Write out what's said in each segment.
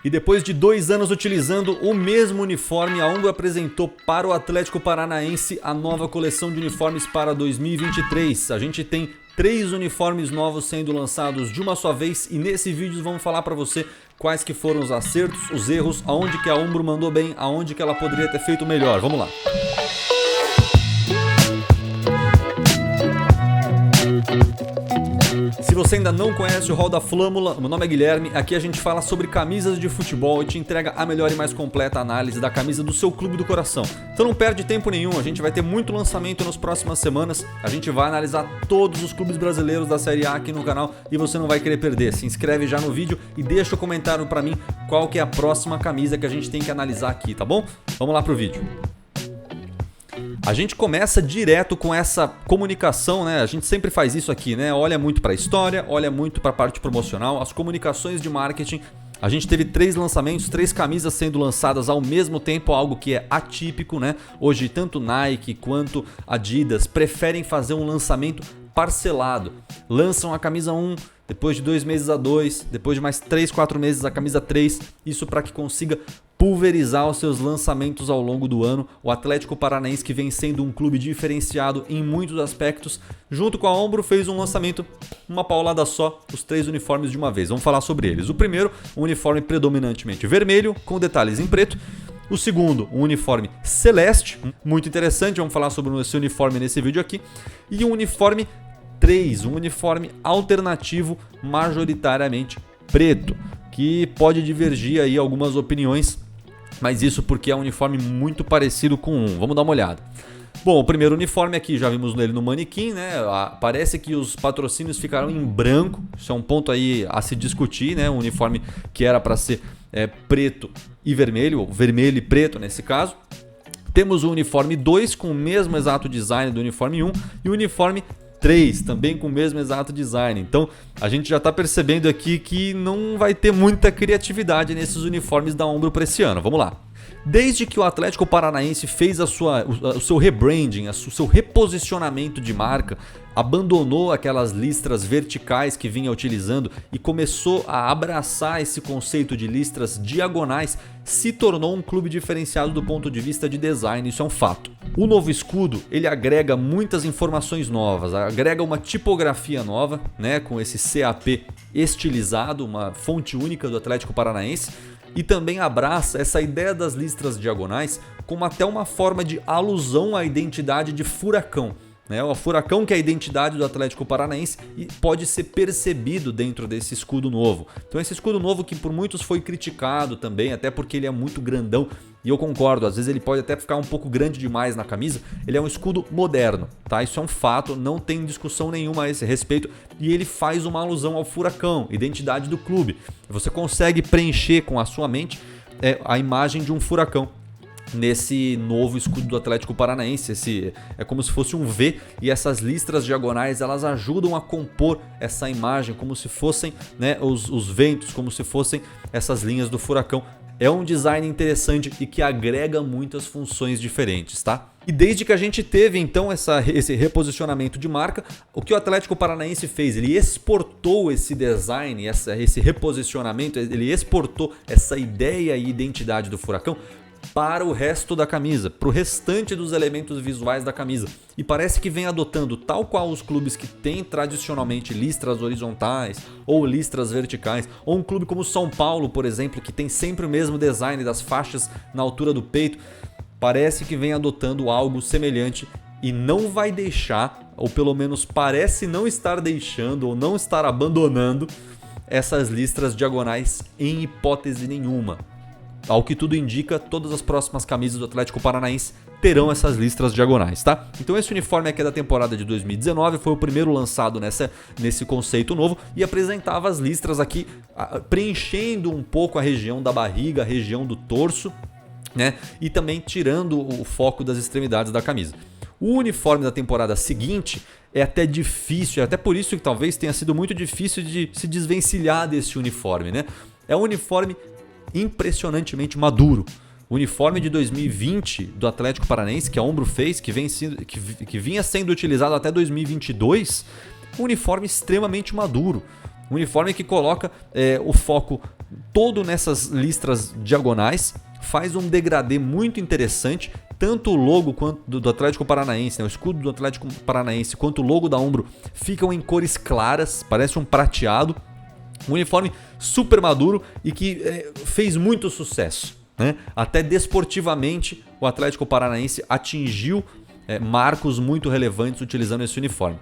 E depois de 2 anos utilizando o mesmo uniforme, a Umbro apresentou para o Atlético Paranaense a nova coleção de uniformes para 2023. A gente tem 3 uniformes novos sendo lançados de uma só vez e nesse vídeo vamos falar para você quais que foram os acertos, os erros, aonde que a Umbro mandou bem, aonde que ela poderia ter feito melhor. Vamos lá! Se você ainda não conhece o Hall da Flâmula, meu nome é Guilherme, aqui a gente fala sobre camisas de futebol e te entrega a melhor e mais completa análise da camisa do seu clube do coração. Então não perde tempo nenhum, a gente vai ter muito lançamento nas próximas semanas, a gente vai analisar todos os clubes brasileiros da Série A aqui no canal e você não vai querer perder. Se inscreve já no vídeo e deixa o comentário pra mim qual que é a próxima camisa que a gente tem que analisar aqui, tá bom? Vamos lá pro vídeo. A gente começa direto com essa comunicação, né? A gente sempre faz isso aqui, né? Olha muito para a história, olha muito para a parte promocional, as comunicações de marketing. A gente teve 3 lançamentos, 3 camisas sendo lançadas ao mesmo tempo, algo que é atípico, né? Hoje tanto Nike quanto Adidas preferem fazer um lançamento parcelado. Lançam a camisa 1, depois de 2 meses a 2, depois de mais 3, 4 meses a camisa 3, isso para que consiga pulverizar os seus lançamentos ao longo do ano. O Atlético Paranaense, que vem sendo um clube diferenciado em muitos aspectos, junto com a Umbro fez um lançamento, uma paulada só, os 3 uniformes de uma vez. Vamos falar sobre eles. O primeiro, um uniforme predominantemente vermelho, com detalhes em preto. O segundo, um uniforme celeste, muito interessante, vamos falar sobre esse uniforme nesse vídeo aqui. E um uniforme 3, um uniforme alternativo majoritariamente preto, que pode divergir aí algumas opiniões, mas isso porque é um uniforme muito parecido com um. Vamos dar uma olhada. Bom, o primeiro uniforme aqui, já vimos ele no manequim, né? Parece que os patrocínios ficaram em branco, isso é um ponto aí a se discutir, né? Um uniforme que era para ser preto e vermelho e preto nesse caso. Temos o uniforme 2 com o mesmo exato design do uniforme 1 e o uniforme 3 também com o mesmo exato design. Então a gente já está percebendo aqui que não vai ter muita criatividade nesses uniformes da Umbro para esse ano. Vamos lá. Desde que o Atlético Paranaense fez o seu rebranding, o seu reposicionamento de marca, abandonou aquelas listras verticais que vinha utilizando e começou a abraçar esse conceito de listras diagonais, se tornou um clube diferenciado do ponto de vista de design, isso é um fato. O novo escudo, ele agrega muitas informações novas, agrega uma tipografia nova, né, com esse CAP estilizado, uma fonte única do Atlético Paranaense, e também abraça essa ideia das listras diagonais como até uma forma de alusão à identidade de Furacão. O Furacão, que é a identidade do Atlético Paranaense, e pode ser percebido dentro desse escudo novo. Então esse escudo novo que por muitos foi criticado também, até porque ele é muito grandão, e eu concordo, às vezes ele pode até ficar um pouco grande demais na camisa, ele é um escudo moderno, tá? Isso é um fato, não tem discussão nenhuma a esse respeito, e ele faz uma alusão ao Furacão, identidade do clube. Você consegue preencher com a sua mente a imagem de um furacão nesse novo escudo do Atlético Paranaense. É como se fosse um V, e essas listras diagonais elas ajudam a compor essa imagem como se fossem, né, os ventos, como se fossem essas linhas do furacão. É um design interessante e que agrega muitas funções diferentes, tá? E desde que a gente teve então esse reposicionamento de marca, o que o Atlético Paranaense fez? Ele exportou esse design, esse reposicionamento, ele exportou essa ideia e identidade do Furacão para o resto da camisa, para o restante dos elementos visuais da camisa. E parece que vem adotando, tal qual os clubes que têm tradicionalmente listras horizontais ou listras verticais, ou um clube como o São Paulo, por exemplo, que tem sempre o mesmo design das faixas na altura do peito, parece que vem adotando algo semelhante e não vai deixar, ou pelo menos parece não estar deixando ou não estar abandonando essas listras diagonais em hipótese nenhuma. Ao que tudo indica, todas as próximas camisas do Atlético Paranaense terão essas listras diagonais, tá? Então esse uniforme aqui é da temporada de 2019, foi o primeiro lançado nesse conceito novo e apresentava as listras aqui preenchendo um pouco a região da barriga, a região do torso, né? E também tirando o foco das extremidades da camisa. O uniforme da temporada seguinte é até difícil, é até por isso que talvez tenha sido muito difícil de se desvencilhar desse uniforme, né? É um uniforme impressionantemente maduro. O uniforme de 2020 do Atlético Paranaense, que a Umbro fez, que vinha sendo utilizado até 2022, um uniforme extremamente maduro. Um uniforme que coloca o foco todo nessas listras diagonais, faz um degradê muito interessante. Tanto o logo quanto do Atlético Paranaense, né, o escudo do Atlético Paranaense, quanto o logo da Umbro ficam em cores claras, parece um prateado. Um uniforme super maduro e que fez muito sucesso, né? Até desportivamente o Atlético Paranaense atingiu marcos muito relevantes utilizando esse uniforme.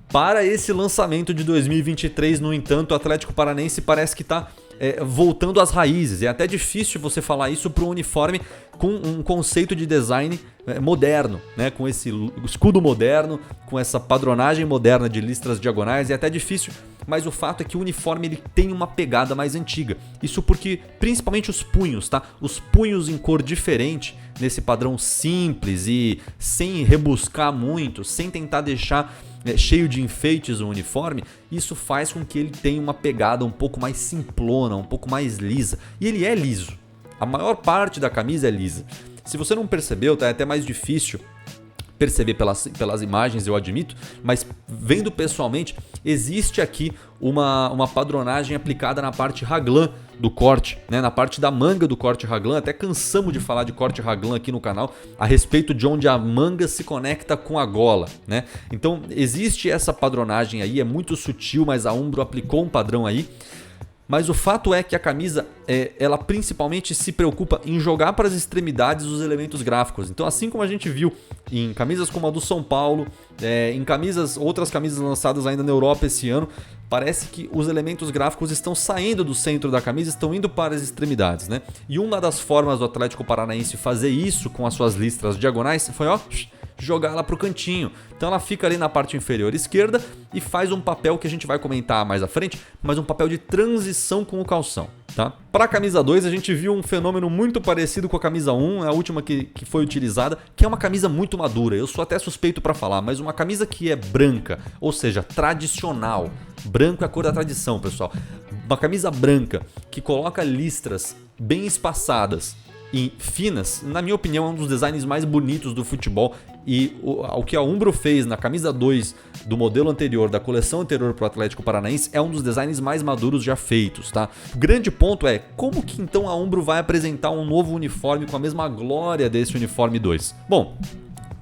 Para esse lançamento de 2023, no entanto, o Atlético Paranaense parece que está voltando às raízes. É até difícil você falar isso para um uniforme com um conceito de design moderno, né? Com esse escudo moderno, com essa padronagem moderna de listras diagonais. É até difícil, mas o fato é que o uniforme ele tem uma pegada mais antiga. Isso porque, principalmente os punhos, tá? Os punhos em cor diferente, nesse padrão simples e sem rebuscar muito, sem tentar deixar cheio de enfeites o uniforme, isso faz com que ele tenha uma pegada um pouco mais simplona, um pouco mais lisa. E ele é liso. A maior parte da camisa é lisa. Se você não percebeu, tá? É até mais difícil perceber pelas imagens, eu admito, mas vendo pessoalmente, existe aqui uma padronagem aplicada na parte raglan do corte, né? Na parte da manga do corte raglan. Até cansamos de falar de corte raglan aqui no canal, a respeito de onde a manga se conecta com a gola, né? Então existe essa padronagem aí, é muito sutil, mas a Umbro aplicou um padrão aí. Mas o fato é que a camisa, ela principalmente se preocupa em jogar para as extremidades os elementos gráficos. Então, assim como a gente viu em camisas como a do São Paulo, em outras camisas lançadas ainda na Europa esse ano, parece que os elementos gráficos estão saindo do centro da camisa, estão indo para as extremidades, né? E uma das formas do Atlético Paranaense fazer isso com as suas listras diagonais foi, jogar ela para o cantinho. Então ela fica ali na parte inferior esquerda e faz um papel que a gente vai comentar mais à frente, mas um papel de transição com o calção. Tá? Para a camisa 2 a gente viu um fenômeno muito parecido com a camisa 1, a última que foi utilizada, que é uma camisa muito madura. Eu sou até suspeito para falar, mas uma camisa que é branca, ou seja, tradicional. Branco é a cor da tradição, pessoal. Uma camisa branca que coloca listras bem espaçadas e finas, na minha opinião, é um dos designs mais bonitos do futebol. E o que a Umbro fez na camisa 2 do modelo anterior, da coleção anterior para o Atlético Paranaense, é um dos designs mais maduros já feitos, tá? O grande ponto é, como que então a Umbro vai apresentar um novo uniforme com a mesma glória desse uniforme 2? Bom,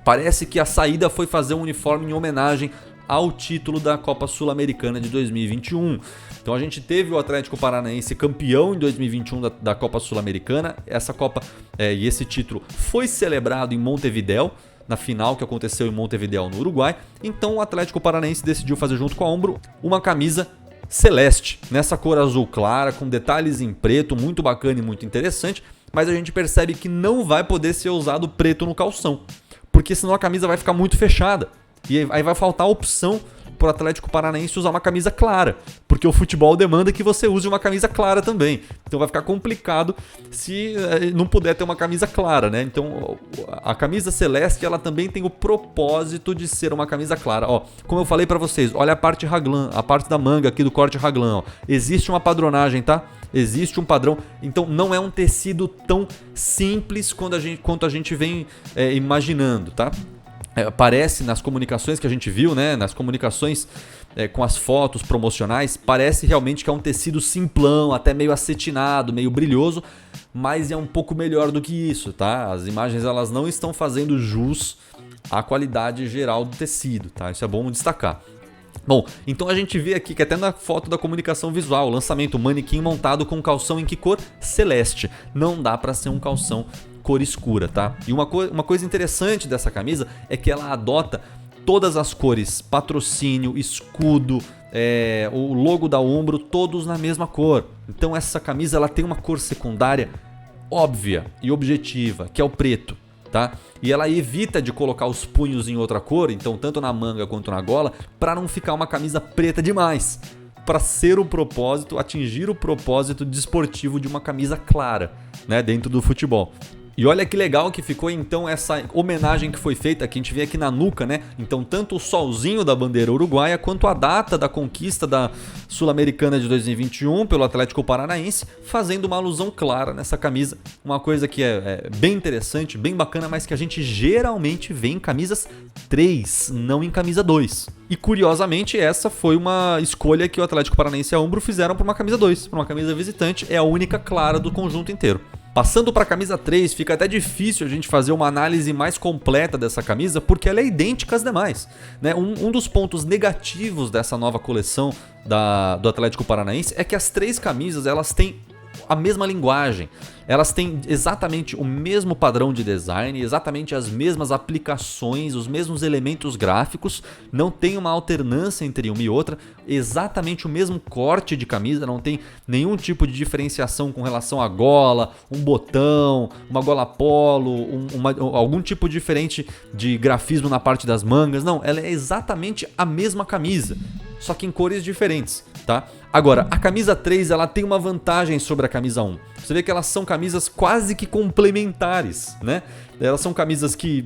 parece que a saída foi fazer um uniforme em homenagem ao título da Copa Sul-Americana de 2021. Então a gente teve o Atlético Paranaense campeão em 2021 da Copa Sul-Americana. Essa Copa e esse título foi celebrado em Montevidéu, na final que aconteceu em Montevidéu, no Uruguai. Então o Atlético Paranaense decidiu fazer junto com a Umbro uma camisa celeste, nessa cor azul clara, com detalhes em preto, muito bacana e muito interessante. Mas a gente percebe que não vai poder ser usado preto no calção, porque senão a camisa vai ficar muito fechada. E aí vai faltar a opção para o Atlético Paranaense usar uma camisa clara, porque o futebol demanda que você use uma camisa clara também. Então vai ficar complicado se não puder ter uma camisa clara, né? Então a camisa celeste ela também tem o propósito de ser uma camisa clara. Ó, como eu falei para vocês, olha a parte raglan, a parte da manga aqui do corte raglan. Ó. Existe uma padronagem, tá? Existe um padrão, então não é um tecido tão simples quanto a gente vem imaginando, tá? Parece nas comunicações que a gente viu, né? Nas comunicações com as fotos promocionais, parece realmente que é um tecido simplão, até meio acetinado, meio brilhoso, mas é um pouco melhor do que isso, tá? As imagens elas não estão fazendo jus à qualidade geral do tecido, tá? Isso é bom destacar. Bom, então a gente vê aqui que até na foto da comunicação visual, o lançamento, manequim montado com calção em que cor? Celeste. Não dá para ser um calção cor escura, tá? E uma coisa interessante dessa camisa é que ela adota todas as cores, patrocínio, escudo, o logo da Umbro, todos na mesma cor. Então essa camisa ela tem uma cor secundária óbvia e objetiva, que é o preto, tá? E ela evita de colocar os punhos em outra cor, então tanto na manga quanto na gola, para não ficar uma camisa preta demais, para ser o propósito, atingir o propósito desportivo de uma camisa clara, né, dentro do futebol. E olha que legal que ficou então essa homenagem que foi feita, que a gente vê aqui na nuca, né? Então tanto o solzinho da bandeira uruguaia quanto a data da conquista da Sul-Americana de 2021 pelo Atlético Paranaense, fazendo uma alusão clara nessa camisa. Uma coisa que é bem interessante, bem bacana, mas que a gente geralmente vê em camisas 3, não em camisa 2. E curiosamente essa foi uma escolha que o Atlético Paranaense e a Umbro fizeram para uma camisa 2, para uma camisa visitante, é a única clara do conjunto inteiro. Passando para a camisa 3, fica até difícil a gente fazer uma análise mais completa dessa camisa, porque ela é idêntica às demais, né? Um dos pontos negativos dessa nova coleção do Atlético Paranaense é que as 3 camisas elas têm a mesma linguagem, elas têm exatamente o mesmo padrão de design, exatamente as mesmas aplicações, os mesmos elementos gráficos, não tem uma alternância entre uma e outra, exatamente o mesmo corte de camisa, não tem nenhum tipo de diferenciação com relação à gola, um botão, uma gola polo, algum tipo diferente de grafismo na parte das mangas, não, ela é exatamente a mesma camisa, só que em cores diferentes, tá? Agora, a camisa 3 ela tem uma vantagem sobre a camisa 1. Você vê que elas são camisas quase que complementares, né? Elas são camisas que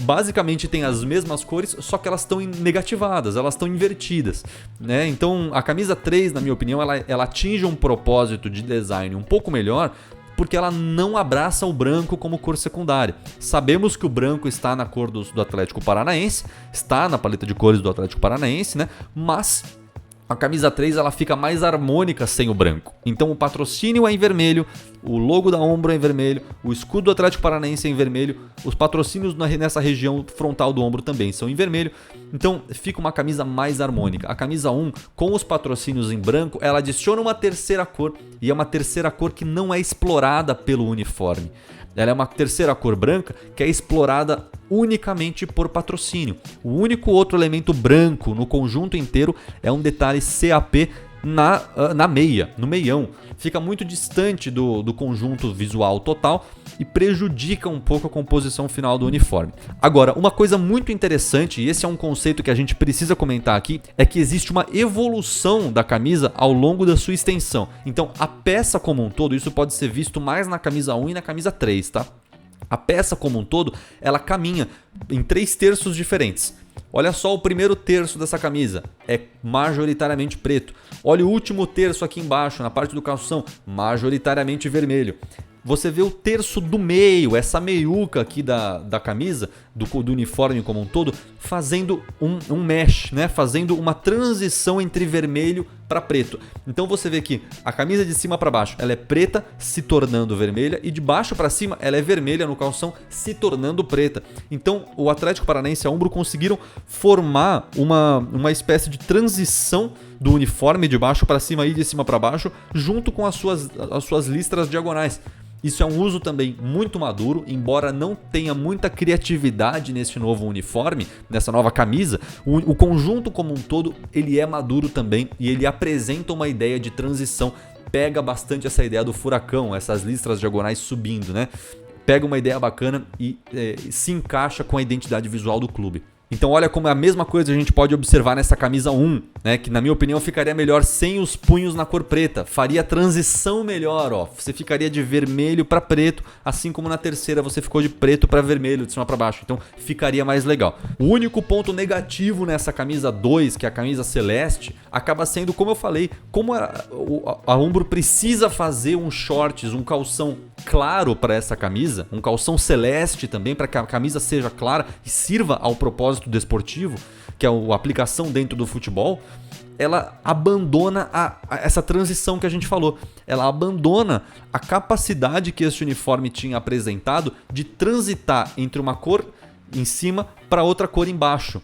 basicamente têm as mesmas cores, só que elas estão negativadas, elas estão invertidas, né? Então, a camisa 3, na minha opinião, ela atinge um propósito de design um pouco melhor, porque ela não abraça o branco como cor secundária. Sabemos que o branco está na cor do Atlético Paranaense, está na paleta de cores do Atlético Paranaense, né? Mas a camisa 3 ela fica mais harmônica sem o branco. Então o patrocínio é em vermelho, o logo da Umbro é em vermelho, o escudo do Atlético Paranaense é em vermelho, os patrocínios nessa região frontal do ombro também são em vermelho. Então fica uma camisa mais harmônica. A camisa 1 com os patrocínios em branco, ela adiciona uma terceira cor, e é uma terceira cor que não é explorada pelo uniforme. Ela é uma terceira cor branca que é explorada unicamente por patrocínio. O único outro elemento branco no conjunto inteiro é um detalhe CAP na meia, no meião. Fica muito distante do conjunto visual total e prejudica um pouco a composição final do uniforme. Agora, uma coisa muito interessante, e esse é um conceito que a gente precisa comentar aqui, é que existe uma evolução da camisa ao longo da sua extensão. Então, a peça como um todo, isso pode ser visto mais na camisa 1 e na camisa 3, tá? A peça como um todo, ela caminha em 3 terços diferentes. Olha só o primeiro terço dessa camisa, é majoritariamente preto. Olha o último terço aqui embaixo, na parte do calção, majoritariamente vermelho. Você vê o terço do meio, essa meiuca aqui da camisa, do uniforme como um todo, fazendo um mesh, né? Fazendo uma transição entre vermelho para preto. Então você vê que a camisa de cima para baixo ela é preta se tornando vermelha e de baixo para cima ela é vermelha no calção se tornando preta. Então o Atlético Paranaense e a Umbro conseguiram formar uma espécie de transição do uniforme de baixo para cima e de cima para baixo junto com as suas listras diagonais. Isso é um uso também muito maduro, embora não tenha muita criatividade nesse novo uniforme, nessa nova camisa, o conjunto como um todo ele é maduro também e ele apresenta uma ideia de transição, pega bastante essa ideia do furacão, essas listras diagonais subindo, né? Pega uma ideia bacana e se encaixa com a identidade visual do clube. Então olha como é a mesma coisa a gente pode observar nessa camisa 1, né? Que na minha opinião ficaria melhor sem os punhos na cor preta, faria a transição melhor, ó. Você ficaria de vermelho para preto, assim como na terceira você ficou de preto para vermelho, de cima para baixo, então ficaria mais legal. O único ponto negativo nessa camisa 2, que é a camisa celeste, acaba sendo, como eu falei, como a Umbro precisa fazer um shorts, um calção claro para essa camisa, um calção celeste também, para que a camisa seja clara e sirva ao propósito desportivo, que é a aplicação dentro do futebol, ela abandona essa transição que a gente falou. Ela abandona a capacidade que esse uniforme tinha apresentado de transitar entre uma cor em cima para outra cor embaixo.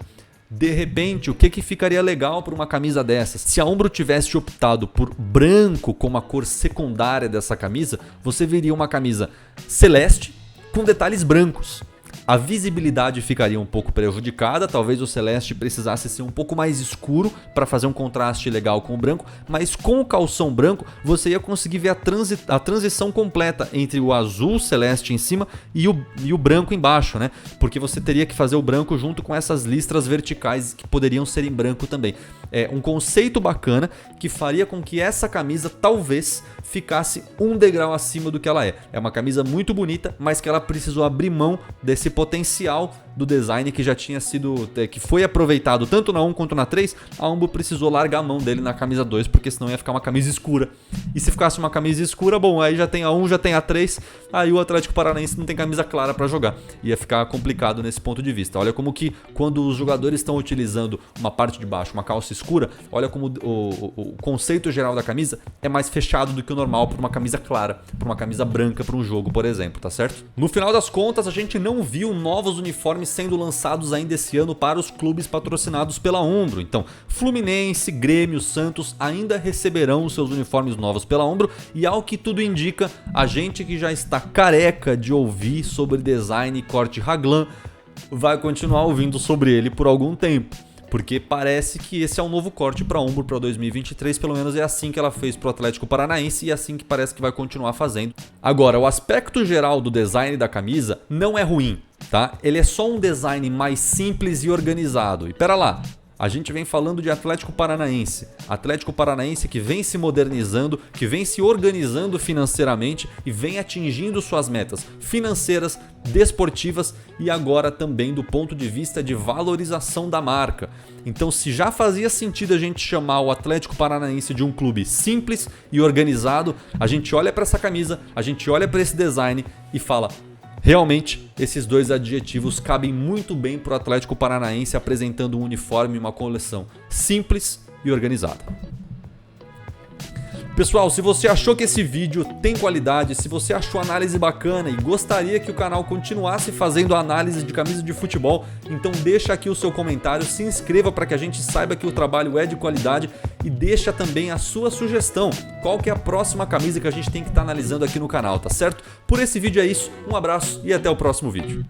De repente, o que ficaria legal para uma camisa dessas? Se a Umbro tivesse optado por branco como a cor secundária dessa camisa, você veria uma camisa celeste com detalhes brancos. a visibilidade ficaria um pouco prejudicada, talvez o celeste precisasse ser um pouco mais escuro para fazer um contraste legal com o branco, mas com o calção branco você ia conseguir ver a transição completa entre o azul celeste em cima e o branco embaixo, né? Porque você teria que fazer o branco junto com essas listras verticais que poderiam ser em branco também. É um conceito bacana que faria com que essa camisa talvez ficasse um degrau acima do que ela é. É uma camisa muito bonita, mas que ela precisou abrir mão desse potencial do design que já tinha sido, que foi aproveitado tanto na 1 quanto na 3. A Umbro precisou largar a mão dele na camisa 2, porque senão ia ficar uma camisa escura. E se ficasse uma camisa escura, bom, aí já tem a 1, já tem a 3, aí o Atlético Paranaense não tem camisa clara para jogar. Ia ficar complicado nesse ponto de vista. Olha como que quando os jogadores estão utilizando uma parte de baixo, uma calça escura, olha como o conceito geral da camisa é mais fechado do que o normal para uma camisa clara, para uma camisa branca para um jogo, por exemplo, tá certo? No final das contas, a gente não viu novos uniformes sendo lançados ainda esse ano para os clubes patrocinados pela Umbro. Então, Fluminense, Grêmio, Santos ainda receberão os seus uniformes novos pela Umbro e, ao que tudo indica, a gente que já está careca de ouvir sobre design e corte Raglan vai continuar ouvindo sobre ele por algum tempo. Porque parece que esse é um novo corte para a Umbro para 2023, pelo menos é assim que ela fez para o Atlético Paranaense e é assim que parece que vai continuar fazendo. Agora, o aspecto geral do design da camisa não é ruim, tá? Ele é só um design mais simples e organizado. E pera lá, a gente vem falando de Atlético Paranaense que vem se modernizando, que vem se organizando financeiramente e vem atingindo suas metas financeiras, desportivas e agora também do ponto de vista de valorização da marca. Então, se já fazia sentido a gente chamar o Atlético Paranaense de um clube simples e organizado, a gente olha para essa camisa, a gente olha para esse design e fala: realmente, esses dois adjetivos cabem muito bem para o Atlético Paranaense apresentando um uniforme e uma coleção simples e organizada. Pessoal, se você achou que esse vídeo tem qualidade, se você achou a análise bacana e gostaria que o canal continuasse fazendo análise de camisa de futebol, então deixa aqui o seu comentário, se inscreva para que a gente saiba que o trabalho é de qualidade e deixa também a sua sugestão. Qual que é a próxima camisa que a gente tem que estar analisando aqui no canal, tá certo? Por esse vídeo é isso, um abraço e até o próximo vídeo.